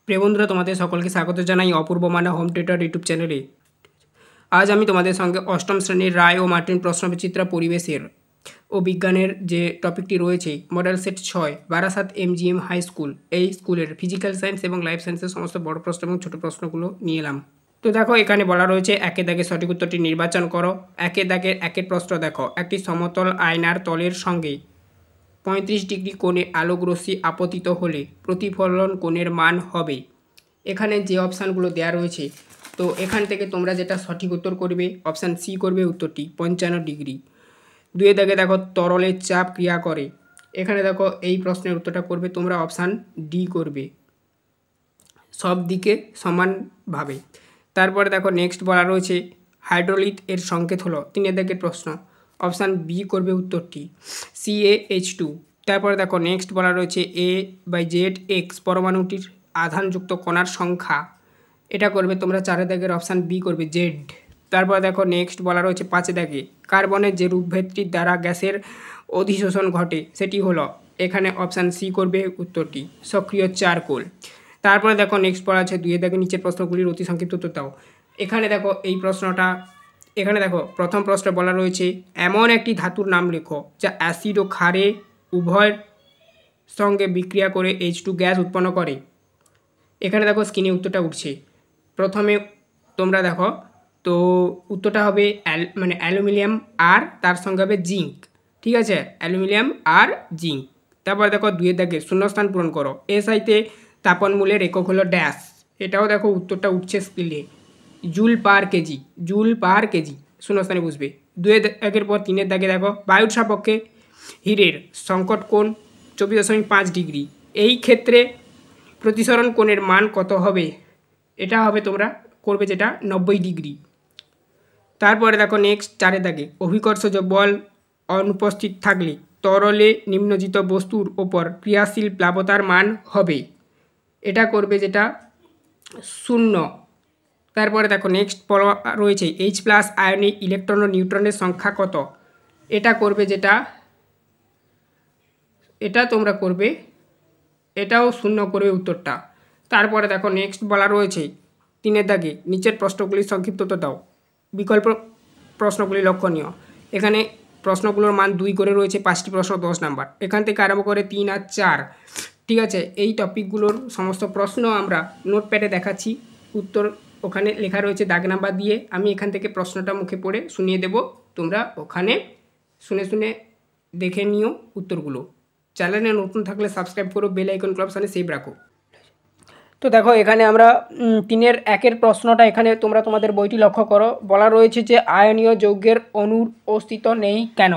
প্রিয় বন্ধুরা, তোমাদের সকলকে স্বাগত জানাই অপূর্ব মানা হোম থিয়েটার ইউটিউব চ্যানেলে। আজ আমি তোমাদের সঙ্গে অষ্টম শ্রেণীর রায় ও মার্টিন প্রশ্নবিচিত্রা পরিবেশের ও বিজ্ঞানের যে টপিকটি রয়েছে model set 6 Barasat MGM high school, এই স্কুলের ফিজিক্যাল সায়েন্স এবং লাইফ সায়েন্সের সমস্ত বড় প্রশ্ন এবং ছোটো প্রশ্নগুলো নিয়ে এলাম। তো দেখো, এখানে বলা রয়েছে একের দাগে সঠিক উত্তরটি নির্বাচন করো। একের দাগের একের প্রশ্ন দেখো, একটি সমতল আয়নার তলের সঙ্গে 35 ডিগ্রি কোণে আলোক রশ্মি আপতিত হলে প্রতিফলন কোণের মান হবে। এখানে যে অপশানগুলো দেওয়া রয়েছে, তো এখান থেকে তোমরা যেটা সঠিক উত্তর করবে অপশান সি করবে উত্তরটি 55 ডিগ্রি। দুয়ে দাগে দেখো তরলের চাপ ক্রিয়া করে, এখানে দেখো এই প্রশ্নের উত্তরটা করবে তোমরা অপশান ডি করবে, সব দিকে সমানভাবে। তারপরে দেখো নেক্সট বলা রয়েছে হাইড্রোলিথ এর সংকেত হলো, তিনের দাগের প্রশ্ন, অপশান বি করবে উত্তরটি CaH2। তারপরে দেখো নেক্সট বলা রয়েছে A/Z(x) পরমাণুটির আধানযুক্ত কণার সংখ্যা, এটা করবে তোমরা চারের দাগের অপশান বি করবে জেড। তারপর দেখো নেক্সট বলা রয়েছে পাঁচের দাগে কার্বনের যে রূপভেদটির দ্বারা গ্যাসের অধিশোষণ ঘটে সেটি হলো, এখানে অপশান সি করবে উত্তরটি সক্রিয় চারকোল। তারপরে দেখো নেক্সট পড়া আছে দুইয়ের দাগে নিচের প্রশ্নগুলির অতি সংক্ষিপ্ত উত্তর দাও। এখানে দেখো এই প্রশ্নটা, এখানে দেখো প্রথম প্রশ্নে বলা রয়েছে এমন একটি ধাতুর নাম লেখো যা অ্যাসিড ও ক্ষারে উভয়ের সঙ্গে বিক্রিয়া করে H2 গ্যাস উৎপন্ন করে। এখানে দেখো স্ক্রিনে উত্তরটা উঠছে। প্রথমে তোমরা দেখো, তো উত্তরটা হবে অ্যালুমিনিয়াম আর তার সঙ্গে হবে জিঙ্ক, ঠিক আছে, অ্যালুমিনিয়াম আর জিঙ্ক। তারপর দেখো দুইয়ের দাগে শূন্যস্থান পূরণ করো, SI-তে তাপনমূলের একক হলো ড্যাশ, এটাও দেখো উত্তরটা উঠছে স্ক্রিনে joule per KG, joule per KG, শূন্যস্থানে বুঝবে। দুয়ের দাগের পর তিনের দাগে দেখো বায়ুর সাপেক্ষে হীরের সংকট কোণ 24.5 ডিগ্রি, এই ক্ষেত্রে প্রতিসরণ কোণের মান কত হবে, এটা হবে তোমরা করবে যেটা 90 ডিগ্রি। তারপরে দেখো নেক্সট চারের দাগে অভিকর্ষজ বল অনুপস্থিত থাকলে তরলে নিম্নজিত বস্তুর ওপর ক্রিয়াশীল প্লাবতার মান হবে, এটা করবে যেটা 0। তারপরে দেখো নেক্সট রয়েছে H+ আয়নে ইলেকট্রন ও নিউট্রনের সংখ্যা কত, এটা করবে যেটা, এটা তোমরা করবে, এটাও 0 করবে উত্তরটা। তারপরে দেখো নেক্সট বলা রয়েছে তিনের দাগে নিচের প্রশ্নগুলির সংক্ষিপ্ত উত্তর দাও। বিকল্প প্রশ্নগুলি লক্ষণীয়, এখানে প্রশ্নগুলোর মান 2 করে রয়েছে, 5টি প্রশ্ন 10 নাম্বার, এখান থেকে আরম্ভ করে 3 আর 4, ঠিক আছে। এই টপিকগুলোর সমস্ত প্রশ্ন আমরা নোটপ্যাডে দেখাচ্ছি, উত্তর ওখানে লেখা রয়েছে দাগ নাম্বার দিয়ে, আমি এখান থেকে প্রশ্নটা মুখে পড়ে শুনিয়ে দেব, তোমরা ওখানে শুনে শুনে দেখে নিও উত্তরগুলো। চ্যানেলে নতুন থাকলে সাবস্ক্রাইব করো, বেল আইকন অপশানে সেভ রাখো। তো দেখো এখানে আমরা 3-এর 1-এর প্রশ্নটা, এখানে তোমরা তোমাদের বইটি লক্ষ্য করো, বলা রয়েছে যে আয়নীয় যৌগের অণুর অস্তিত্ব নেই কেন,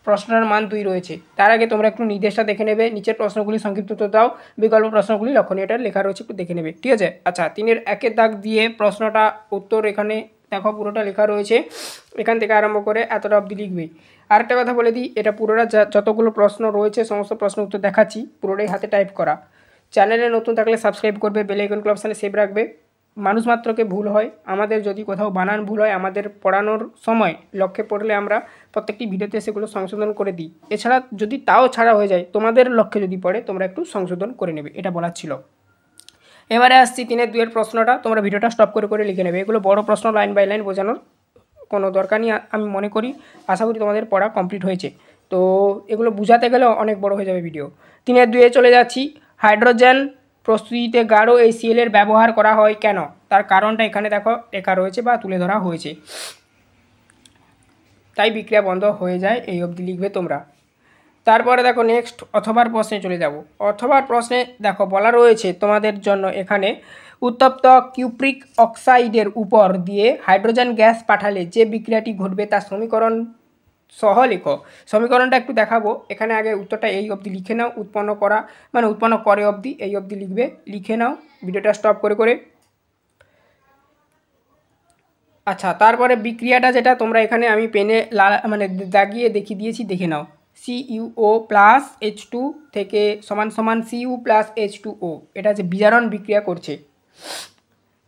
প্রশ্নের মান 2 রয়েছে। তার আগে তোমরা একটু নির্দেশটা দেখে নেবে, নিচের প্রশ্নগুলি সংক্ষিপ্ত উত্তর দাও, বিকল্প প্রশ্নগুলি লক্ষণীয়টা লেখা রয়েছে একটু দেখে নেবে, ঠিক আছে। আচ্ছা, 3-এর 1-এর দাগ দিয়ে প্রশ্নটা উত্তর এখানে দেখো পুরোটা লেখা রয়েছে, এখান থেকে আরম্ভ করে এতটা অবধি লিখবে। আরেকটা কথা বলে দিই, এটা পুরোটা যতগুলো প্রশ্ন রয়েছে সমস্ত প্রশ্ন উত্তর দেখাচ্ছি, পুরোটাই হাতে টাইপ করা। চ্যানেলে নতুন থাকলে সাবস্ক্রাইব করবে, বেল আইকন অপশানে সেভ রাখবে। মানুষ মাত্রকে ভুল হয়, আমাদের যদি কোথাও বানান ভুল হয় আমাদের পড়ানোর সময় লক্ষ্যে পড়লে আমরা প্রত্যেকটি ভিডিওতে সেগুলো সংশোধন করে দিই। এছাড়া যদি তাও ছাড়া হয়ে যায়, তোমাদের লক্ষ্যে যদি পড়ে তোমরা একটু সংশোধন করে নেবে, এটা বলার ছিল। এবারে আসছি 3-এর 2-এর প্রশ্নটা, তোমরা ভিডিওটা স্টপ করে করে লিখে নেবে, এগুলো বড় প্রশ্ন, লাইন বাই লাইন বোঝানোর কোনো দরকার নেই আমি মনে করি, আশা করি তোমাদের পড়া কমপ্লিট হয়েছে, তো এগুলো বোঝাতে গেলে অনেক বড় হয়ে যাবে ভিডিও। 3-এর 2-এ চলে যাচ্ছি, হাইড্রোজেন প্রস্তুতিতে গাঢ় HCl এর ব্যবহার করা হয় কেন, তার কারণটা এখানে দেখো লেখা রয়েছে বা তুলে ধরা হয়েছে, তাই বিক্রিয়া বন্ধ হয়ে যায়, এই অবধি লিখবে তোমরা। তারপরে দেখো নেক্সট অথবার প্রশ্নে চলে যাব। অথবার প্রশ্নে দেখো বলা রয়েছে তোমাদের জন্য এখানে উত্তপ্ত কিউপ্রিক অক্সাইডের উপর দিয়ে হাইড্রোজেন গ্যাস পাঠালে যে বিক্রিয়াটি ঘটবে তার সমীকরণ সহ লেখো। সমীকরণটা একটু দেখাবো, এখানে আগে উত্তরটা এই অবধি লিখে নাও, উৎপন্ন করা উৎপন্ন করে অবধি এই অবধি লিখবে, লিখে নাও ভিডিওটা স্টপ করে করে। আচ্ছা, তারপরে বিক্রিয়াটা যেটা তোমরা এখানে আমি পেনে দাগিয়ে দেখিয়ে দিয়েছি, দেখে নাও। CuO+H2 থেকে সমান সমান Cu+H2O, এটা হচ্ছে বিজারণ বিক্রিয়া করছে।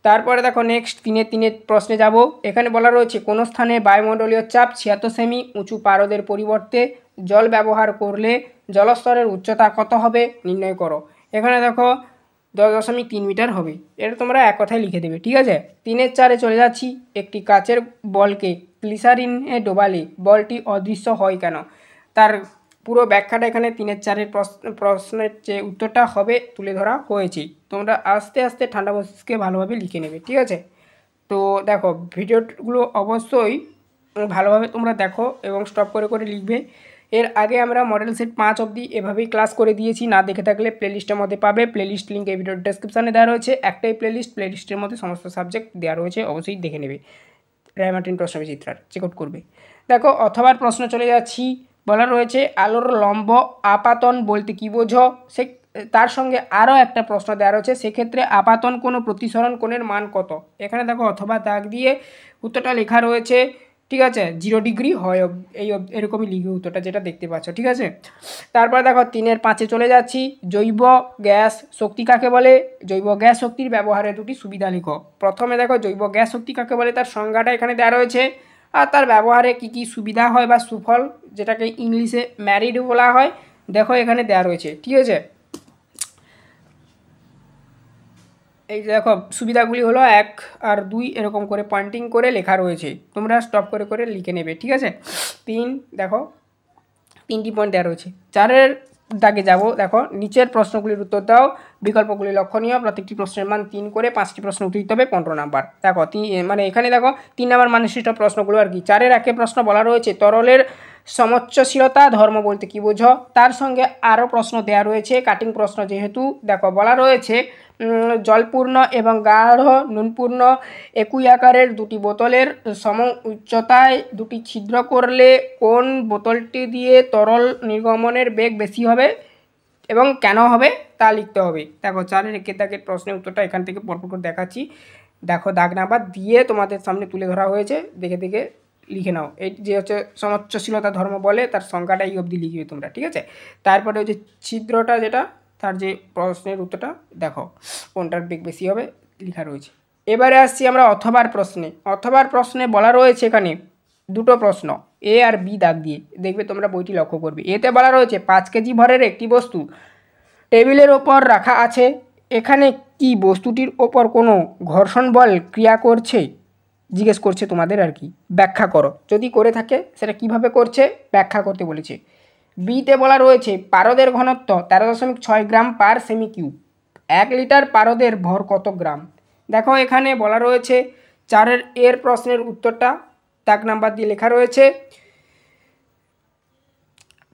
তারপরে দেখো নেক্সট 3-এর প্রশ্নে যাব। এখানে বলা রয়েছে কোনো স্থানে বায়ুমণ্ডলীয় চাপ 76 সেমি, উঁচু পারদের পরিবর্তে জল ব্যবহার করলে জলস্তরের উচ্চতা কত হবে নির্ণয় করো। এখানে দেখো 10.3 মিটার হবে। এটা তোমরা এক কথায় লিখে দেবে, ঠিক আছে। 3-4 চলে যাচ্ছি। একটি কাচের বলকে গ্লিসারিনে ডোবালে বলটি অদৃশ্য হয় কেন? তার পুরো ব্যাখ্যাটা এখানে 3-4 প্রশ্নের যে উত্তরটা হবে তুলে ধরা হয়েছে। তোমরা আস্তে আস্তে ঠান্ডা মস্তিষ্কে ভালোভাবে লিখে নেবে, ঠিক আছে। তো দেখো, ভিডিওগুলো অবশ্যই ভালোভাবে তোমরা দেখো এবং স্টপ করে করে লিখবে। এর আগে আমরা মডেল সেট 5 অবধি এভাবেই ক্লাস করে দিয়েছি, না দেখে থাকলে প্লেলিস্টের মধ্যে পাবে। প্লেলিস্ট লিঙ্ক এই ভিডিওর ডেসক্রিপশানে দেওয়া রয়েছে। একটাই প্লেলিস্টের মধ্যে সমস্ত সাবজেক্ট দেওয়া রয়েছে, অবশ্যই দেখে নেবে। রায় মার্টিন প্রশ্নবিচিত্রার চেক আউট করবে। দেখো, অথবার প্রশ্ন চলে যাচ্ছি। বলা রয়েছে আলোর লম্ব আপাতন বলতে কী বোঝো? সে তার সঙ্গে আরও একটা প্রশ্ন দেওয়া রয়েছে, সেক্ষেত্রে আপাতন কোনো প্রতিসরণ কোণের মান কত? এখানে দেখো অথবা দাগ দিয়ে উত্তরটা লেখা রয়েছে, ঠিক আছে। 0 ডিগ্রি হয়, এরকমই লিখবে উত্তরটা, যেটা দেখতে পাচ্ছ, ঠিক আছে। তারপরে দেখো 3-5 চলে যাচ্ছি। জৈব গ্যাস শক্তি কাকে বলে? জৈব গ্যাস শক্তির ব্যবহারে দুটি সুবিধা লিখো। প্রথমে দেখো জৈব গ্যাস শক্তি কাকে বলে, তার সংজ্ঞাটা এখানে দেওয়া রয়েছে, আর তার ব্যবহারে কি কি সুবিধা হয় বা সুফল, যেটাকে ইংলিশে ম্যারিড বলা হয়, দেখো এখানে দেওয়া রয়েছে, ঠিক আছে। এই দেখো সুবিধাগুলি হলো 1 আর 2 এরকম করে পয়েন্টিং করে লেখা রয়েছে, তোমরা স্টপ করে করে লিখে নেবে, ঠিক আছে। 3 দেখো 3টি পয়েন্ট দেওয়া রয়েছে। 4-এর দাগে যাব। দেখো, নিচের প্রশ্নগুলির উত্তর দাও, বিকল্পগুলি লক্ষণীয়, প্রত্যেকটি প্রশ্নের মান 3 করে, 5টি প্রশ্ন উত্তর দিতে হবে, 15 নাম্বার। দেখো মানে এখানে দেখো 3 নাম্বার মানসিষ্ট প্রশ্নগুলো আর কি। 4-এর একে প্রশ্ন বলা রয়েছে তরলের সমচ্ছশীলতা ধর্ম বলতে কী বোঝো? তার সঙ্গে আরও প্রশ্ন দেওয়া রয়েছে, কাটিং প্রশ্ন যেহেতু। দেখো বলা রয়েছে জলপূর্ণ এবং গাঢ় নুনপূর্ণ একই আকারের দুটি বোতলের সম উচ্চতায় দুটি ছিদ্র করলে কোন বোতলটি দিয়ে তরল নির্গমনের বেগ বেশি হবে এবং কেন হবে তা লিখতে হবে। দেখো 4-এর একের দাগের প্রশ্নের উত্তরটা এখান থেকে পরপর করে দেখাচ্ছি। দেখো দাগ নাম্বার দিয়ে তোমাদের সামনে তুলে ধরা হয়েছে, দেখে দেখে লিখে নাও। এই যে হচ্ছে সমচ্ছশীলতা ধর্ম বলে, তার সংখ্যাটা এই অবধি লিখবে তোমরা, ঠিক আছে। তারপরে ওই যে ছিদ্রটা যেটা, তার যে প্রশ্নের উত্তরটা দেখো কোনটার বেগ বেশি হবে লেখা রয়েছে। এবারে আসছি আমরা অথবার প্রশ্নে। অথবার প্রশ্নে বলা রয়েছে এখানে দুটো প্রশ্ন, এ আর বি দাগ দিয়ে দেখবে, তোমরা বইটি লক্ষ্য করবে। এতে বলা রয়েছে 5 কেজি ভরের একটি বস্তু টেবিলের ওপর রাখা আছে, এখানে কি বস্তুটির ওপর কোনো ঘর্ষণ বল ক্রিয়া করছে জিজ্ঞেস করছে তোমাদের আর কি, ব্যাখ্যা করো। যদি করে থাকে সেটা কিভাবে করছে ব্যাখ্যা করতে বলেছে। বিতে বলা রয়েছে পারদের ঘনত্ব 13.6 গ্রাম পার সেমি কিউব, 1 লিটার পারদের ভর কত গ্রাম? দেখো এখানে বলা রয়েছে 4-এর এর প্রশ্নের উত্তরটা দাগ নাম্বার দিয়ে লেখা রয়েছে।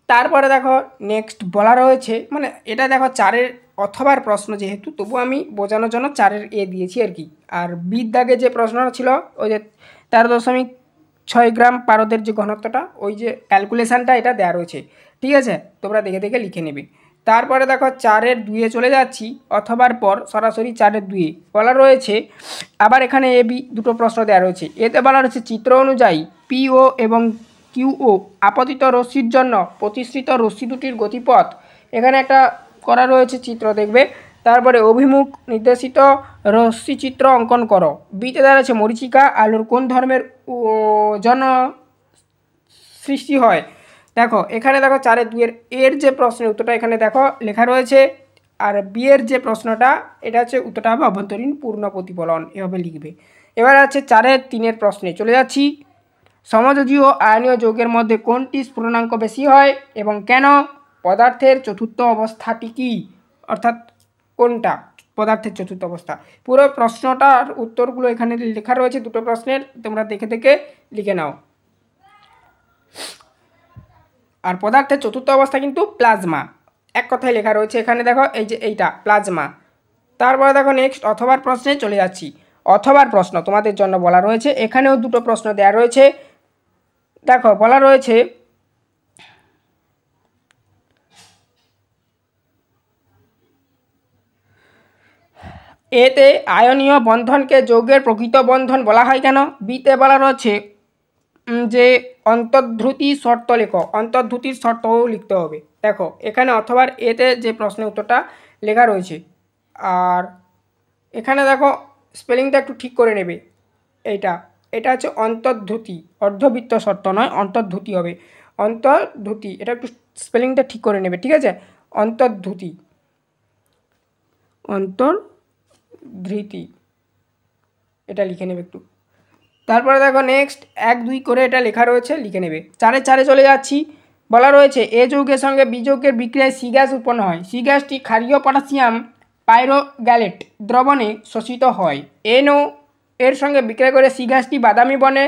তারপরে দেখো নেক্সট বলা রয়েছে, মানে এটা দেখো 4-এর অথবার প্রশ্ন যেহেতু, তবু আমি বোঝানোর জন্য 4-এর এ দিয়েছি আর কি। আর বির দাগে যে প্রশ্নটা ছিল ওই যে 13.6 গ্রাম পারদের যে ঘনত্বটা, ওই যে ক্যালকুলেশানটা এটা দেওয়া রয়েছে, ঠিক আছে। তোমরা দেখে দেখে লিখে নেবে। তারপরে দেখো 4-এর 2-এ চলে যাচ্ছি। অথবার পর সরাসরি 4-এর 2-এ বলা রয়েছে, আবার এখানে এ বি দুটো প্রশ্ন দেওয়া রয়েছে। এতে বলা রয়েছে চিত্র অনুযায়ী পিও এবং কিউও আপতিত রশ্মির জন্য প্রতিসৃত রশ্মি দুটির গতিপথ, এখানে একটা করা রয়েছে চিত্র দেখবে। তারপরে অভিমুখ নির্দেশিত রশ্মিচিত্র অঙ্কন করো। বিতে দেওয়া রয়েছে মরীচিকা আলুর কোন ধর্মের জন্য সৃষ্টি হয়? দেখো এখানে দেখো 4-এর 2-এর এর যে প্রশ্নের উত্তরটা এখানে দেখো লেখা রয়েছে, আর বিয়ের যে প্রশ্নটা এটা হচ্ছে উত্তরটা হবে অভ্যন্তরীণ পূর্ণ প্রতিফলন, এভাবে লিখবে। এবার আছে 4-এর 3-এর প্রশ্নে চলে যাচ্ছি। সমযোজী ও আয়নীয় যৌগের মধ্যে কোনটি স্ফুটনাঙ্ক বেশি হয় এবং কেন? পদার্থের চতুর্থ অবস্থাটি কি, অর্থাৎ কোনটা পদার্থের চতুর্থ অবস্থা? পুরো প্রশ্নটার উত্তরগুলো এখানে লেখা রয়েছে দুটো প্রশ্নের, তোমরা দেখে দেখে লিখে নাও। আর পদার্থের চতুর্থ অবস্থা কিন্তু প্লাজমা, এক কথায় লেখা রয়েছে এখানে। দেখো এই যে এইটা প্লাজমা। তারপরে দেখো নেক্সট অথবার প্রশ্নে চলে যাচ্ছি। অথবার প্রশ্ন তোমাদের জন্য বলা রয়েছে, এখানেও দুটো প্রশ্ন দেওয়া রয়েছে। দেখো বলা রয়েছে এতে আয়নীয় বন্ধনকে যৌগের প্রকৃত বন্ধন বলা হয় কেন? বিতে বলা রয়েছে যে অন্তর্ধ্রুতি শর্ত লেখো, অন্তর্ধ্রুতির শর্তও লিখতে হবে। দেখো এখানে অথবার এতে যে প্রশ্নের উত্তরটা লেখা রয়েছে, আর এখানে দেখো স্পেলিংটা একটু ঠিক করে নেবে। এটা হচ্ছে অন্তর্ধ্রুতি, অর্ধবৃত্ত শর্ত নয়, অন্তর্ধ্রুতি হবে, অন্তর্ধ্রুতি। এটা একটু স্পেলিংটা ঠিক করে নেবে, ঠিক আছে। অন্তর্ধ্রুতি। অন্তর্ধৃতি, এটা লিখে নেবে একটু। তারপরে দেখো নেক্সট 1, 2 করে এটা লেখা রয়েছে, লিখে নেবে। 4 চলে যাচ্ছি। বলা রয়েছে এ যৌগের সঙ্গে বি যৌগের বিক্রিয়ায় সি গ্যাস উৎপন্ন হয়। সি গ্যাসটি ক্ষারীয় পটাশিয়াম পাইরোগ্যালেট দ্রবণে শোষিত হয়। NO এর সঙ্গে বিক্রিয়া করে সি গ্যাসটি বাদামি বর্ণে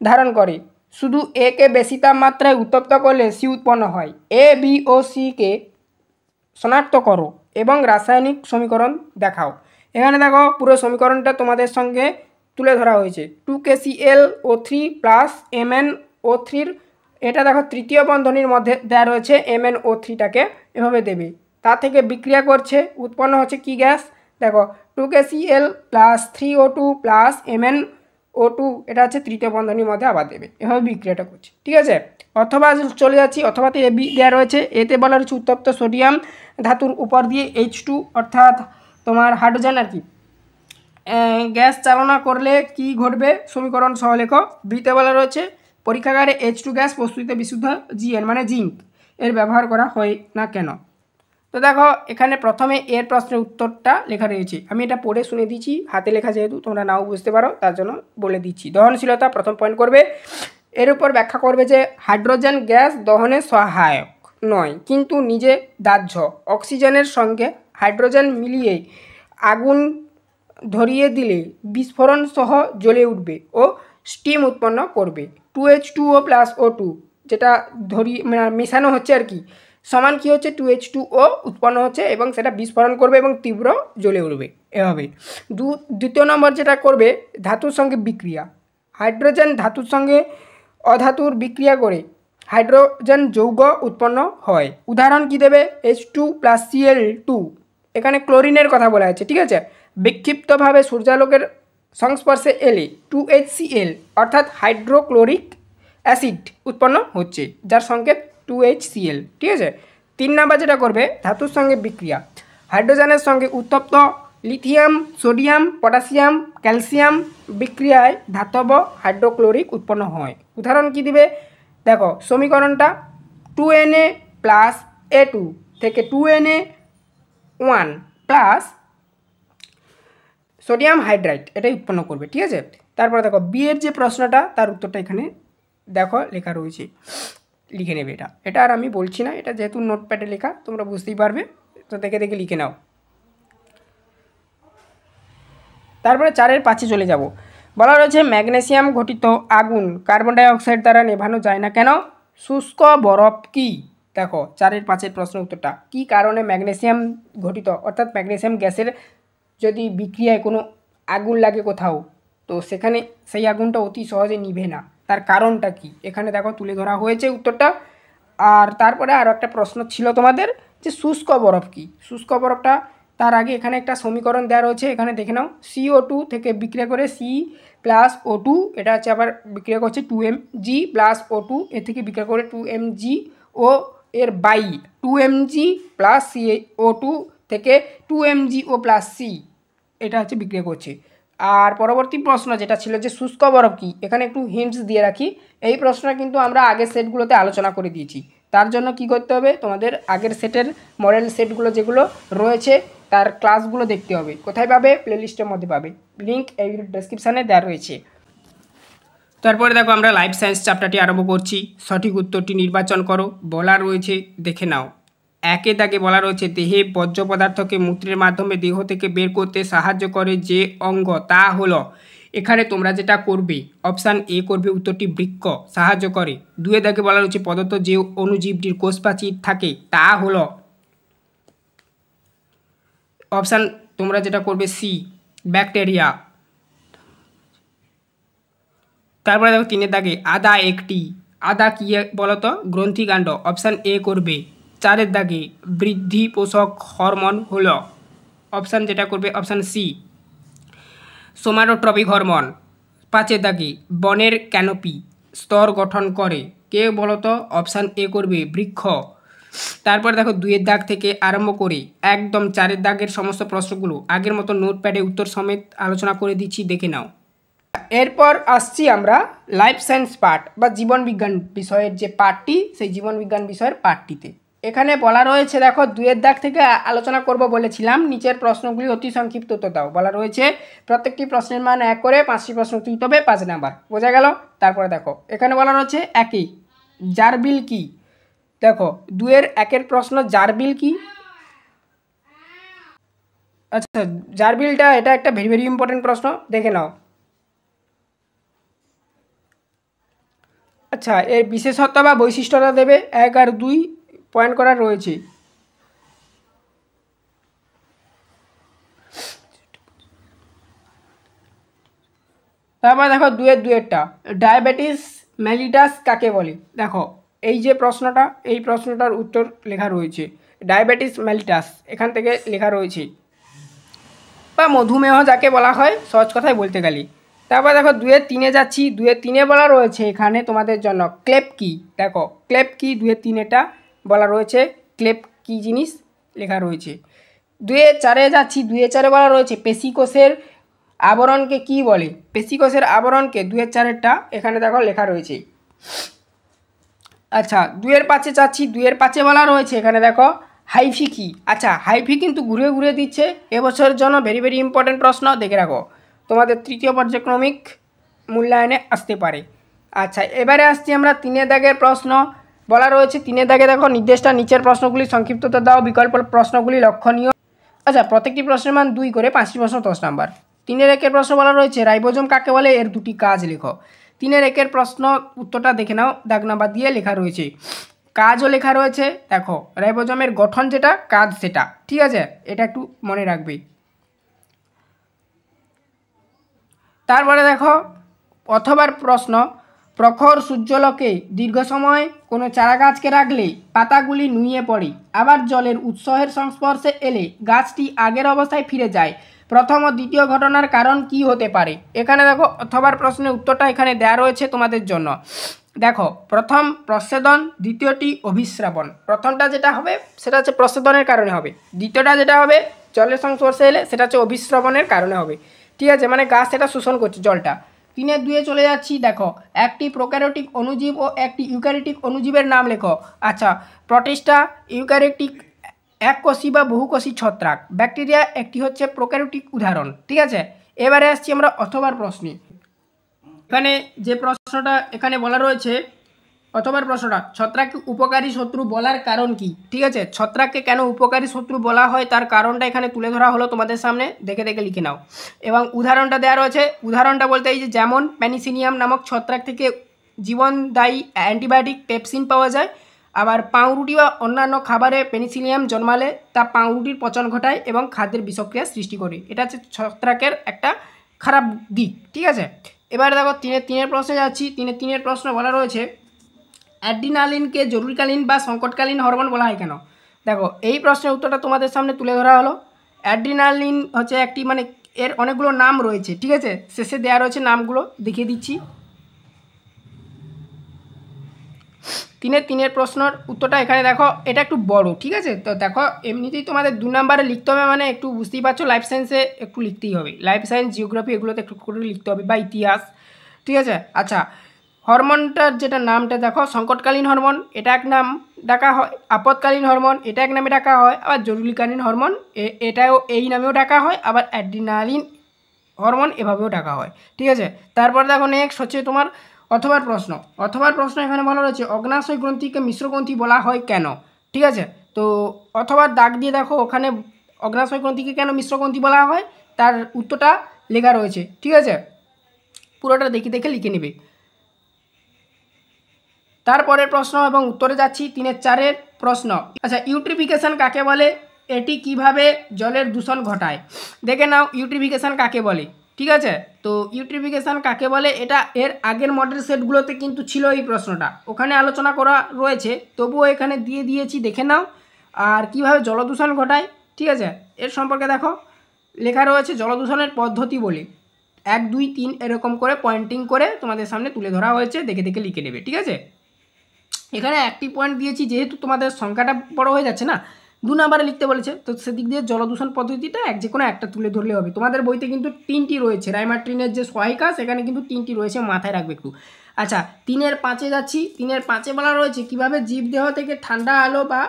ধারণ করে। শুধু এ কে বেশি তাপমাত্রায় উত্তপ্ত করলে সি উৎপন্ন হয়। এ, বি ও সি কে শনাক্ত করো এবং রাসায়নিক সমীকরণ দেখাও। এখানে দেখো পুরো সমীকরণটা তোমাদের সঙ্গে তুলে ধরা হয়েছে। 2KClO3 প্লাস MnO3, এটা দেখো তৃতীয় বন্ধনীর মধ্যে দেওয়া রয়েছে। MnO3টাকে এভাবে দেবে, তা থেকে বিক্রিয়া করছে, উৎপন্ন হচ্ছে কি গ্যাস দেখো 2KCl plus 3O2 plus MnO2, এটা হচ্ছে তৃতীয় বন্ধনীর মধ্যে আবার দেবে, এভাবে বিক্রিয়াটা করছে। ঠিক আছে, অথবা চলে যাচ্ছি, অথবাতে বি দেওয়া রয়েছে। এতে বলা রয়েছে উত্তপ্ত সোডিয়াম ধাতুর উপর দিয়ে H2 অর্থাৎ তোমার হাইড্রোজেন আর কি গ্যাস চালনা করলে কি ঘটবে, সমীকরণ সহলেখ। বিতে বলা রয়েছে পরীক্ষাগারে H2 গ্যাস প্রস্তুতিতে বিশুদ্ধ জিএন মানে জিঙ্ক এর ব্যবহার করা হয় না কেন। তো দেখো এখানে প্রথমে এর প্রশ্নের উত্তরটা লেখা রয়েছে, আমি এটা পড়ে শুনে দিচ্ছি, হাতে লেখা যেহেতু তোমরা নাও বুঝতে পারো তার জন্য বলে দিচ্ছি। দহনশীলতা প্রথম পয়েন্ট করবে, এর উপর ব্যাখ্যা করবে যে হাইড্রোজেন গ্যাস দহনে সহায়ক নয় কিন্তু নিজে দাহ্য। অক্সিজেনের সঙ্গে হাইড্রোজেন মিলিয়ে আগুন ধরিয়ে দিলে বিস্ফোরণ সহ জ্বলে উঠবে ও স্টিম উৎপন্ন করবে। 2H2O প্লাস O2 যেটা মেশানো হচ্ছে আর কি, সমান কি হচ্ছে 2H2O উৎপন্ন হচ্ছে এবং সেটা বিস্ফোরণ করবে এবং তীব্র জ্বলে উঠবে এভাবে। দ্বিতীয় নম্বর যেটা করবে ধাতুর সঙ্গে বিক্রিয়া, হাইড্রোজেন ধাতুর সঙ্গে অধাতুর বিক্রিয়া করে হাইড্রোজেন যৌগ উৎপন্ন হয়। উদাহরণ কি দেবে H2 প্লাস Cl2, এখানে ক্লোরিনের কথা বলা আছে। ঠিক আছে, বিক্ষিপ্তভাবে সূর্যালোকের সংস্পর্শে এলে 2HCl অর্থাৎ হাইড্রোক্লোরিক অ্যাসিড উৎপন্ন হচ্ছে যার সংকেত 2HCl। ঠিক আছে, 3 নাম্বার যেটা করবে ধাতুর সঙ্গে বিক্রিয়া, হাইড্রোজেনের সঙ্গে উত্তপ্ত লিথিয়াম সোডিয়াম পটাশিয়াম ক্যালসিয়াম বিক্রিয়ায় ধাতব হাইড্রোক্লোরিক উৎপন্ন হয়। উদাহরণ কি দিবে দেখো, সমীকরণটা 2Na প্লাস A2 থেকে 2Na1 প্লাস সোডিয়াম হাইড্রাইড এটাই উৎপন্ন করবে। ঠিক আছে, তারপরে দেখো বি এর যে প্রশ্নটা তার উত্তরটা এখানে দেখো লেখা রয়েছে, লিখে নেবে। এটা আর আমি বলছি না, এটা যেহেতু নোটপ্যাডে লেখা তোমরা বুঝতেই পারবে, তো দেখে দেখে লিখে নাও। তারপরে 4 5 চলে যাব। বলা রয়েছে ম্যাগনেসিয়াম ঘটিত আগুন কার্বন ডাই অক্সাইড দ্বারা নেভানো যায় না কেন। শুষ্ক বরফ কি, দেখো 4 5 প্রশ্নের উত্তরটা, কি কারণে ম্যাগনেসিয়াম ঘটিত অর্থাৎ ম্যাগনেসিয়াম গ্যাসের যদি বিক্রিয়ায় কোনো আগুন লাগে কোথাও, তো সেখানে সেই আগুনটা অতি সহজে নিভে না, তার কারণটা কি এখানে দেখো তুলে ধরা হয়েছে উত্তরটা। আর তারপরে আরও একটা প্রশ্ন ছিল তোমাদের যে শুষ্ক বরফ কি। শুষ্ক বরফটা তার আগে এখানে একটা সমীকরণ দেওয়া রয়েছে, এখানে দেখে নাও। CO2 থেকে বিক্রিয়া করে C প্লাস O2, এটা হচ্ছে আবার বিক্রিয়া করছে 2Mg প্লাস O2, এ থেকে বিক্রিয়া করে 2Mg ও এর বাই 2Mg প্লাস CO2 থেকে 2MgO প্লাস C, এটা হচ্ছে বিক্রিয়া করছে। আর পরবর্তী প্রশ্ন যেটা ছিল যে শুষ্ক বরফ কি, এখানে একটু হিন্টস দিয়ে রাখি, এই প্রশ্নটা কিন্তু আমরা আগের সেটগুলোতে আলোচনা করে দিয়েছি। তার জন্য কি করতে হবে, তোমাদের আগের সেটের মডেল সেটগুলো যেগুলো রয়েছে তার ক্লাসগুলো দেখতে হবে। কোথায় পাবে, প্লেলিস্টের মধ্যে পাবে, লিঙ্ক এই ডেসক্রিপশানে দেওয়া রয়েছে। তারপরে দেখো আমরা লাইফ সায়েন্স চ্যাপ্টারটি আরম্ভ করছি। সঠিক উত্তরটি নির্বাচন করো, বলা রয়েছে দেখে নাও। 1 দাগে বলা রয়েছে দেহে বর্জ্য পদার্থকে মূত্রের মাধ্যমে দেহ থেকে বের করতে সাহায্য করে যে অঙ্গ তা হলো, এখানে তোমরা যেটা করবে অপশান এ করবে উত্তরটি বৃক্ক সাহায্য করে। 2 দাগে বলা রয়েছে প্রদত্ত যে অণুজীবটির কোষ প্রাচীর থাকে তা হলো, অপশান তোমরা যেটা করবে সি ব্যাকটেরিয়া। তারপরে দেখো 3 দাগে আদা একটি, আদা কি বলতো, গ্রন্থিকাণ্ড, অপশান এ করবে। 4 দাগে বৃদ্ধি পোষক হরমোন হলো, অপশান যেটা করবে অপশান সি সোমাটোট্রপিক হরমোন। 5 দাগে বনের ক্যানোপি স্তর গঠন করে কে বলতো, অপশান এ করবে বৃক্ষ। তারপর দেখো 2 দাগ থেকে আরম্ভ করে একদম 4 দাগের সমস্ত প্রশ্নগুলো আগের মতো নোটপ্যাডে উত্তর সমেত আলোচনা করে দিচ্ছি, দেখে নাও। এরপর আসছি আমরা লাইফ সায়েন্স পার্ট বা জীবন বিজ্ঞান বিষয়ের যে পার্টটি, সেই জীবন বিজ্ঞান বিষয়ের পার্টটিতে। এখানে বলা রয়েছে, দেখো 2-এর দাগ থেকে আলোচনা করব বলেছিলাম। নিচের প্রশ্নগুলি অতি সংক্ষিপ্ত উত্তর দাও। বলা রয়েছে প্রত্যেকটি প্রশ্নের মান 1 করে, 5টি প্রশ্ন উত্তর দিতে হবে 5 নাম্বার। বোঝা গেল? তারপরে দেখো এখানে বলা রয়েছে একই জারবিল কি। দেখো 2-এর 1-এর প্রশ্ন জারবিল কি। আচ্ছা, জারবিলটা এটা একটা ভেরি ভেরি ইম্পর্টেন্ট প্রশ্ন, দেখে নাও। আচ্ছা, এর বিশেষত্ব বা বৈশিষ্ট্যটা দেবে, 1 আর 2 পয়েন্ট করা রয়েছে। তারপর দেখো 2-এরটা ডায়াবেটিস মেলিটাস কাকে বলে। দেখো এই যে প্রশ্নটা, এই প্রশ্নটার উত্তর লেখা রয়েছে ডায়াবেটিস মেলিটাস, এখান থেকে লেখা রয়েছে, বা মধুমেহ যাকে বলা হয় সহজ কথায় বলতে গেলে। তারপর দেখো 2-এর 3-এ যাচ্ছি। 2-এর 3-এ বলা রয়েছে এখানে তোমাদের জন্য ক্লেপ কি। দেখো ক্লেপ কি 2-এর 3-এটা বলা রয়েছে, ক্লেপ কি জিনিস লেখা রয়েছে। 2-এর 4-এ যাচ্ছি। 2-এর 4-এ বলা রয়েছে পেশিকোষের আবরণকে কি বলে। পেশিকোষের আবরণকে 2-এর 4-এরটা এখানে দেখো লেখা রয়েছে। আচ্ছা 2-এর 5-এ যাচ্ছি। 2-এর 5-এ বলা রয়েছে এখানে দেখো হাইফি কি। আচ্ছা হাইফি কিন্তু ঘুরে ঘুরে দিচ্ছে, এবছরের জন্য ভেরি ভেরি ইম্পর্টেন্ট প্রশ্ন, দেখে রাখো, তোমাদের 3য় পর্যায়ক্রমিক মূল্যায়নে আসতে পারে। আচ্ছা এবারে আসছি আমরা 3-এর দাগের প্রশ্ন। বলা রয়েছে 3-এর দাগে দেখো নির্দেশটা নিচের প্রশ্নগুলি সংক্ষিপ্ততা দাও, বিকল্প প্রশ্নগুলি লক্ষণীয়। আচ্ছা প্রত্যেকটি প্রশ্নের মান 2 করে, 5টি প্রশ্ন 10 নাম্বার। 3-এর 1-এর প্রশ্ন বলা রয়েছে রাইবোজোম কাকে বলে, এর 2টি কাজ লেখো। 3-এর 1-এর প্রশ্ন উত্তরটা দেখে নাও, দাগ নাম্বার দিয়ে লেখা রয়েছে, কাজও লেখা রয়েছে। দেখো রাইবোজোমের গঠন যেটা, কাজ সেটা, ঠিক আছে, এটা একটু মনে রাখবে। তারপরে দেখো অথবার প্রশ্ন, প্রখর সূর্যালোকে দীর্ঘ সময় কোনো চারা গাছকে রাখলে পাতাগুলি নুয়ে পড়ে, আবার জলের উৎসের সংস্পর্শে এলে গাছটি আগের অবস্থায় ফিরে যায়। প্রথম ও দ্বিতীয় ঘটনার কারণ কি হতে পারে। এখানে দেখো অথবার প্রশ্নের উত্তরটা এখানে দেওয়া রয়েছে তোমাদের জন্য। দেখো প্রথম প্রচ্ছেদন, দ্বিতীয়টি অভিস্রাবণ। প্রথমটা যেটা হবে সেটা হচ্ছে প্রচ্ছেদনের কারণে হবে, দ্বিতীয়টা যেটা হবে জলের সংস্পর্শে এলে সেটা হচ্ছে অভিস্রাবণের কারণে হবে, ঠিক আছে, মানে গাছ সেটা শোষণ করছে জলটা। 3-এর 2-এ চলে যাচ্ছি। দেখো একটি প্রোক্যারিওটিক অণুজীব ও একটি ইউক্যারিওটিক অণুজীবের নাম লেখো। আচ্ছা প্রোটিস্টা ইউক্যারিওটিক এককোষী বা বহুকোষী ছত্রাক, ব্যাকটেরিয়া একটি হচ্ছে প্রোক্যারিওটিক উদাহরণ, ঠিক আছে। এবারে আসছি আমরা অথবার প্রশ্নে। এখানে যে প্রশ্নটা এখানে বলা রয়েছে অথবার প্রশ্নটা, ছত্রাককে উপকারী শত্রু বলার কারণ কি। ঠিক আছে, ছত্রাককে কেন উপকারী শত্রু বলা হয় তার কারণটা এখানে তুলে ধরা হলো তোমাদের সামনে, দেখে দেখে লিখে নাও। এবং উদাহরণটা দেওয়া রয়েছে, উদাহরণটা বলতে এই যে যেমন প্যানিসিলিয়াম নামক ছত্রাক থেকে জীবনদায়ী অ্যান্টিবায়োটিক পেপসিন পাওয়া যায়, আবার পাউরুটি বা অন্যান্য খাবারে পেনিসিলিয়াম জন্মালে তা পাউরুটির পচন ঘটায় এবং খাদ্যের বিষক্রিয়া সৃষ্টি করে। এটা হচ্ছে ছত্রাকের একটা খারাপ দিক, ঠিক আছে। এবারে দেখো 3-এর প্রশ্নে যাচ্ছি। 3-এর প্রশ্ন বলা রয়েছে অ্যাড্রিনালিনকে জরুরিকালীন বা সংকটকালীন হরমোন বলা হয় কেন। দেখো এই প্রশ্নের উত্তরটা তোমাদের সামনে তুলে ধরা হলো। অ্যাড্রিনালিন হচ্ছে একটি, মানে এর অনেকগুলো নাম রয়েছে, ঠিক আছে, শেষে দেওয়া রয়েছে, নামগুলো দেখিয়ে দিচ্ছি। 3-এর প্রশ্নের উত্তরটা এখানে দেখো, এটা একটু বড়, ঠিক আছে। তো দেখো এমনিতেই তোমাদের 2 নাম্বারে লিখতে হবে, মানে একটু বুঝতেই পারছো লাইফ সায়েন্সে একটু লিখতেই হবে, লাইফ সায়েন্স জিওগ্রাফি এগুলোতে একটু করে লিখতে হবে, বা ইতিহাস, ঠিক আছে। আচ্ছা হরমোনটার যেটা নামটা দেখো, সংকটকালীন হরমোন এটা এক নাম ডাকা হয়, আপদকালীন হরমোন এটা এক নামে ডাকা হয়, আবার জরুরিকালীন হরমোন এটাও এই নামেও ডাকা হয়, আবার অ্যাড্রিনালিন হরমোন এভাবেও ডাকা হয়, ঠিক আছে। তারপর দেখো নেক্সট হচ্ছে তোমার অথবার প্রশ্ন। অথবার প্রশ্ন এখানে বলা রয়েছে অগ্নাশয় গ্রন্থিকে মিশ্র গ্রন্থি বলা হয় কেন, ঠিক আছে। তো অথবা দাগ দিয়ে দেখো ওখানে অগ্নাশয় গ্রন্থিকে কেন মিশ্র গ্রন্থি বলা হয় তার উত্তরটা লেখা রয়েছে, ঠিক আছে, পুরোটা দেখে দেখে লিখে নেবে। তারপরের প্রশ্ন এবং উত্তরে যাচ্ছি 3-এর 4-এর প্রশ্ন। আচ্ছা ইউট্রিফিকেশন কাকে বলে, এটি কিভাবে জলের দূষণ ঘটায়। দেখে নাও ইউট্রিফিকেশন কাকে বলে, ঠিক আছে। তো ইউট্রিফিকেশন কাকে বলে এটা এর আগের মডেল সেটগুলোতে কিন্তু ছিল এই প্রশ্নটা, ওখানে আলোচনা করা রয়েছে, তবুও এখানে দিয়ে দিয়েছি, দেখে নাও। আর কিভাবে জলদূষণ ঘটায়, ঠিক আছে, এর সম্পর্কে দেখো লেখা রয়েছে জলদূষণের পদ্ধতি বলে 1 2 3 এরকম করে পয়েন্টিং করে তোমাদের সামনে তুলে ধরা হয়েছে, দেখে দেখে লিখে নেবে, ঠিক আছে। এখানে একটি পয়েন্ট দিয়েছি, যেহেতু তোমাদের সংখ্যাটা বড় হয়ে যাচ্ছে না, 2 নাম্বারে লিখতে বলেছে, তো সেদিক দিয়ে জলদূষণ পদ্ধতিটা যে কোনো একটা তুলে ধরলে হবে। তোমাদের বইতে কিন্তু 3টি রয়েছে, রাইমার্টিনের যে সহায়িকা সেখানে কিন্তু 3টি রয়েছে, মাথায় রাখবে একটু। আচ্ছা 3-এর 5-এ যাচ্ছি। 3-এর 5-এ বলা রয়েছে কিভাবে জীবদেহ থেকে ঠান্ডা আলো বা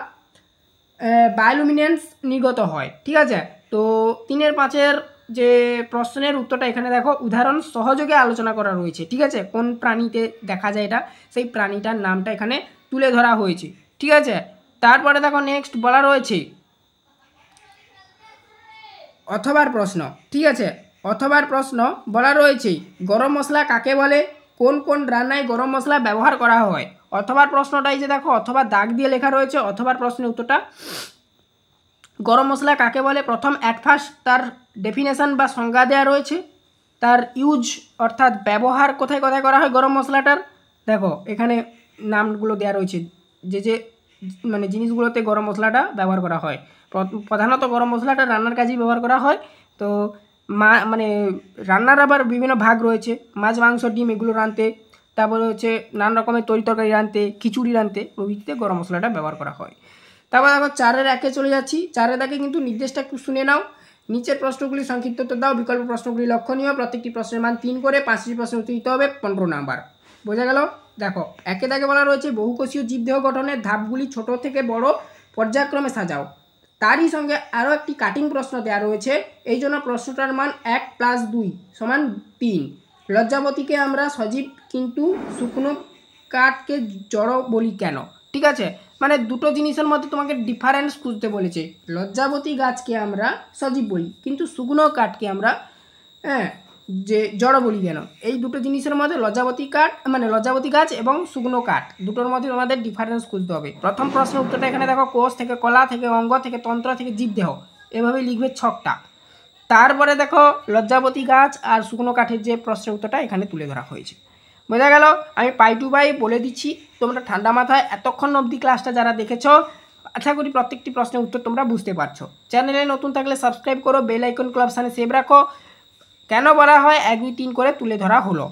বায়োলুমিনেন্স নির্গত হয়। ঠিক আছে, তো 3-এর 5-এর যে প্রশ্নের উত্তরটা এখানে দেখো উদাহরণ সহযোগে আলোচনা করা রয়েছে। ঠিক আছে, কোন প্রাণীতে দেখা যায় এটা, সেই প্রাণীটার নামটা এখানে তুলে ধরা হয়েছে। ঠিক আছে, তারপরে দেখো নেক্সট বলা রয়েছে অথবার প্রশ্ন। ঠিক আছে, অথবার প্রশ্ন বলা রয়েছে গরম মশলা কাকে বলে, কোন কোন রান্নায় গরম মশলা ব্যবহার করা হয়। অথবার প্রশ্নটাই যে দেখো অথবা দাগ দিয়ে লেখা রয়েছে, অথবার প্রশ্নের উত্তরটা গরম মশলা কাকে বলে প্রথম অ্যাট ফার্স্ট তার ডেফিনেশন বা সংজ্ঞা দেওয়া রয়েছে, তার ইউজ অর্থাৎ ব্যবহার কোথায় কোথায় করা হয় গরম মশলাটার, দেখো এখানে নামগুলো দেওয়া রয়েছে যে যে মানে জিনিসগুলোতে গরম মশলাটা ব্যবহার করা হয়। প্রধানত গরম মশলাটা রান্নার কাজেই ব্যবহার করা হয়। তো মানে রান্নার আবার বিভিন্ন ভাগ রয়েছে, মাছ মাংস ডিম এগুলো রাঁধতে, তারপরে হচ্ছে নানা রকমের তরকারি রাঁধতে, খিচুড়ি রাঁধতে প্রভৃতিতে গরম মশলাটা ব্যবহার করা হয়। তারপর দেখো 4-এর 1-এ চলে যাচ্ছি। 4-এর 1-এ কিন্তু নির্দেশটা একটু শুনে নাও। নিচের প্রশ্নগুলি সংক্ষিপ্ত উত্তর দাও, বিকল্প প্রশ্নগুলি লক্ষণীয়, প্রত্যেকটি প্রশ্নের মান 3 করে, 5টি প্রশ্নের উত্তর দিতে হবে 15 নাম্বার। বোঝা গেল? দেখো 1-এ দাগে বলা রয়েছে বহুকোষীয় জীবদেহ গঠনের ধাপগুলি ছোট থেকে বড় পর্যায়ক্রমে সাজাও। তারই সঙ্গে আরও একটি কাটিং প্রশ্ন দেওয়া রয়েছে, এই জন্য প্রশ্নটার মান 1 + 2 = 3। লজ্জাবতীকে আমরা সজীব কিন্তু শুকনো কাঠকে জড় বলি কেন। ঠিক আছে, মানে দুটো জিনিসের মধ্যে তোমাকে ডিফারেন্স খুঁজতে বলেছে। লজ্জাবতী গাছকে আমরা সজীব বলি কিন্তু শুকনো কাঠকে আমরা যে জড় বলি কেন। এই দুটো জিনিসের মধ্যে লজ্জাবতী কাঠ মানে লজ্জাবতী গাছ এবং শুকনো কাঠ দুটোর মধ্যে তোমাদের ডিফারেন্স খুঁজতে হবে। প্রথম প্রশ্নের উত্তরটা এখানে দেখো কোষ থেকে কলা থেকে অঙ্গ থেকে তন্ত্র থেকে জীবদেহ, এভাবে লিখবে ছকটা। তারপরে দেখো লজ্জাবতী গাছ আর শুকনো কাঠের যে প্রশ্নের উত্তরটা এখানে তুলে ধরা হয়েছে। বোঝা গেল? আমি পাই টু পাই বলে দিচ্ছি, তোমরা ঠান্ডা মাথায় এতক্ষণ অবধি ক্লাসটা যারা দেখেছো আশা করি প্রত্যেকটি প্রশ্নের উত্তর তোমরা বুঝতে পারছো। চ্যানেলে নতুন থাকলে সাবস্ক্রাইব করো, বেল আইকন অপশানে সেভ রাখো। কেন বলা হয় 1, 2, 3 করে তুলে ধরা হলো।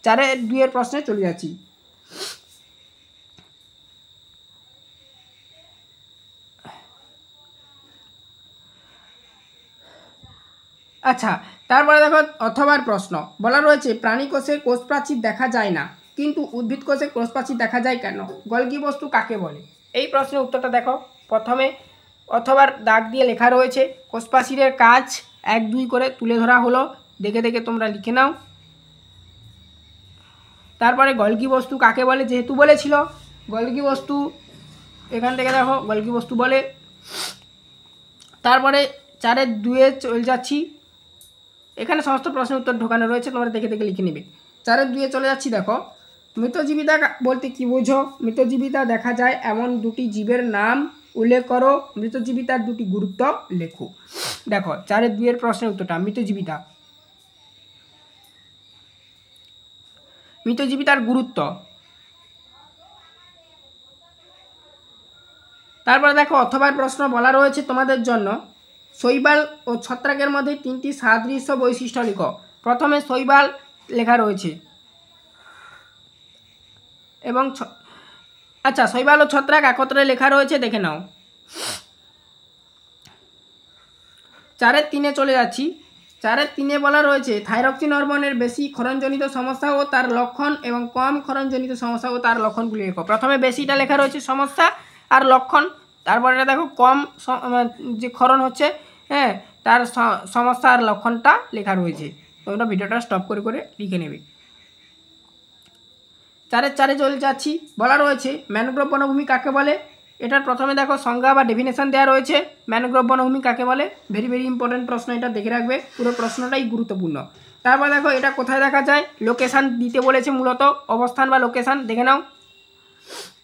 4-এর 2-এর প্রশ্নে চলে যাচ্ছি। আচ্ছা, তারপরে দেখো অথবার প্রশ্ন বলা রয়েছে প্রাণী কোষে কোষ প্রাচীর দেখা যায় না কিন্তু উদ্ভিদ কোষে কোষ প্রাচীর দেখা যায় কেন, গলগি বস্তু কাকে বলে। এই প্রশ্নের উত্তরটা দেখো প্রথমে অথবার দাগ দিয়ে লেখা রয়েছে, কোষ প্রাচীরের কাজ 1, 2 করে তুলে ধরা হলো, দেখে দেখে তোমরা লিখে নাও। তারপরে গলগি বস্তু কাকে বলে যেহেতু বলেছিল, গলগি বস্তু এখান থেকে দেখো গলগি বস্তু বলে। তারপরে 4-এর 2-এ চলে যাচ্ছি, এখানে সমস্ত প্রশ্নের উত্তর ঢোকানো রয়েছে, তোমরা দেখে দেখে লিখে নেবে। 4-এর 2-এ চলে যাচ্ছি, দেখো মৃতজীবিতা বলতে কী বোঝো, মৃতজীবিতা দেখা যায় এমন দুটি জীবের নাম উল্লেখ করো, মৃতজীবিতার দুটি গুরুত্ব লেখো। দেখো 4-এর 2-এর প্রশ্নের উত্তরটা মৃতজীবিতার গুরুত্ব। তারপরে দেখো অথবার প্রশ্ন বলা রয়েছে তোমাদের জন্য শৈবাল ও ছত্রাকের মধ্যে 3টি সাদৃশ্য বৈশিষ্ট্য লিখো। প্রথমে শৈবাল লেখা রয়েছে এবং আচ্ছা শৈবাল ও ছত্রাক একত্রে লেখা রয়েছে, দেখে নাও। 4-এর 3-এ চলে যাচ্ছি। 4-এর 3-এ বলা রয়েছে থাইরক্সিন হরমোনের বেশি ক্ষরণজনিত সমস্যা ও তার লক্ষণ এবং কম ক্ষরণজনিত সমস্যা ও তার লক্ষণগুলি লেখো। প্রথমে বেশিটা লেখা রয়েছে সমস্যা আর লক্ষণ, তারপরে দেখো কম যে ক্ষরণ হচ্ছে তার সমস্যা আর লক্ষণটা লেখা রয়েছে। তোমরা ভিডিওটা স্টপ করে করে লিখে নেবে। 4-এর 4-এ চলে যাচ্ছি, বলা রয়েছে ম্যানগ্রোভ বনভূমি কাকে বলে। এটার প্রথমে দেখো সংজ্ঞা বা ডেফিনেশন দেওয়া রয়েছে, ম্যানগ্রোভ বনভূমি কাকে বলে। ভেরি ভেরি ইম্পর্টেন্ট প্রশ্ন, এটা দেখে রাখবে, পুরো প্রশ্নটাই গুরুত্বপূর্ণ। তারপর দেখো এটা কোথায় দেখা যায়, লোকেশান দিতে বলেছে, মূলত অবস্থান বা লোকেশান দেখে নাও।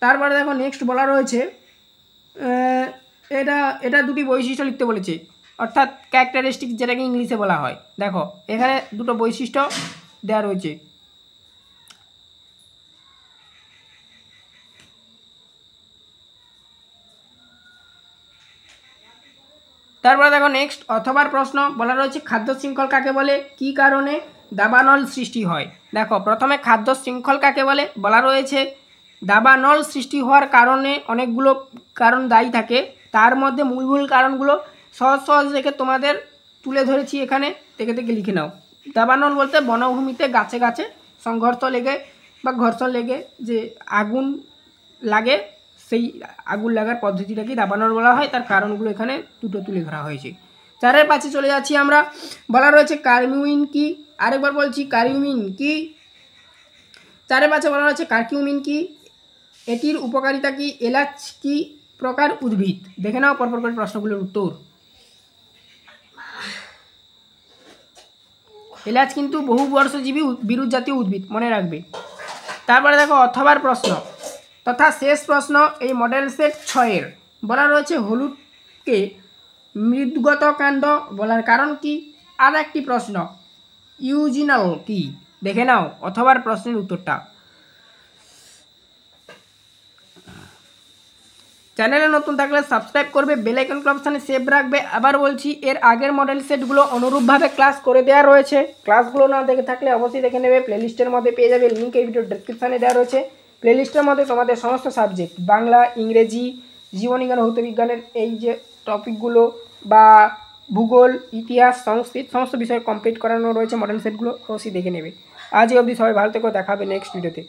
তারপরে দেখো নেক্সট বলা রয়েছে এটা দুটি বৈশিষ্ট্য লিখতে বলেছে, অর্থাৎ ক্যারেক্টারিস্টিক যেটাকে ইংলিশে বলা হয়। দেখো এখানে দুটো বৈশিষ্ট্য দেওয়া রয়েছে। তারপরে দেখো নেক্সট অথবার প্রশ্ন বলা রয়েছে খাদ্য শৃঙ্খল কাকে বলে, কী কারণে দাবানল সৃষ্টি হয়। দেখো প্রথমে খাদ্য শৃঙ্খল কাকে বলে বলা রয়েছে দাবানল সৃষ্টি হওয়ার কারণে অনেকগুলো কারণ দায়ী থাকে, তার মধ্যে মূল মূল কারণগুলো সহজ সহজ দেখে তোমাদের তুলে ধরেছি, এখানে দেখে দেখে লিখে নাও। দাবানল বলতে বনভূমিতে গাছে গাছে সংঘর্ষ লেগে বা ঘর্ষণ লেগে যে আগুন লাগে সেই আগুন লাগার পদ্ধতিটাকে দাবানল বলা হয়। তার কারণগুলো এখানে দুটো তুলে ধরা হয়েছে। 4-এর 5-এ চলে যাচ্ছি আমরা। বলা রয়েছে কারকিউমিন কি, আরেকবার বলছি কারকিউমিন কি। 4-এর 5-এ বলা রয়েছে কারকিউমিন কি, এটির উপকারিতা কি, এলাচ কি প্রকার উদ্ভিদ। দেখে নাও পরপর করে প্রশ্নগুলোর উত্তর। এলাচ কিন্তু বহুবর্ষজীবী বিরুৎ জাতীয় উদ্ভিদ, মনে রাখবে। তারপরে দেখো অথবার প্রশ্ন তথা শেষ প্রশ্ন এই মডেল সেট 6-এর। বলা রয়েছে হলুদকে মৃদুগত কাণ্ড বলার কারণ কি। আর একটি প্রশ্ন ইউজিনাল কি। দেখে নাও অথবার প্রশ্নের উত্তরটা। চ্যানেলে নতুন থাকলে সাবস্ক্রাইব করবে, বেল আইকন অপশানে সেভ রাখবে। আবার বলছি এর আগের মডেল সেটগুলো অনুরূপভাবে ক্লাস করে দেওয়া রয়েছে। ক্লাসগুলো না দেখে থাকলে অবশ্যই দেখে নেবে, প্লেলিস্টের মধ্যে পেয়ে যাবে, লিঙ্ক এই ভিডিও ডেসক্রিপশানে দেওয়া রয়েছে। প্লেলিস্টের মধ্যে তোমাদের সমস্ত সাবজেক্ট বাংলা, ইংরেজি, জীববিজ্ঞান, ভৌত বিজ্ঞানের এই যে টপিকগুলো বা ভূগোল, ইতিহাস, সংস্কৃত সমস্ত বিষয় কমপ্লিট করানো রয়েছে। মডেল সেটগুলো অবশ্যই দেখে নেবে। আজ অবধি সবাই ভালো থেকো, দেখা হবে নেক্সট ভিডিওতে।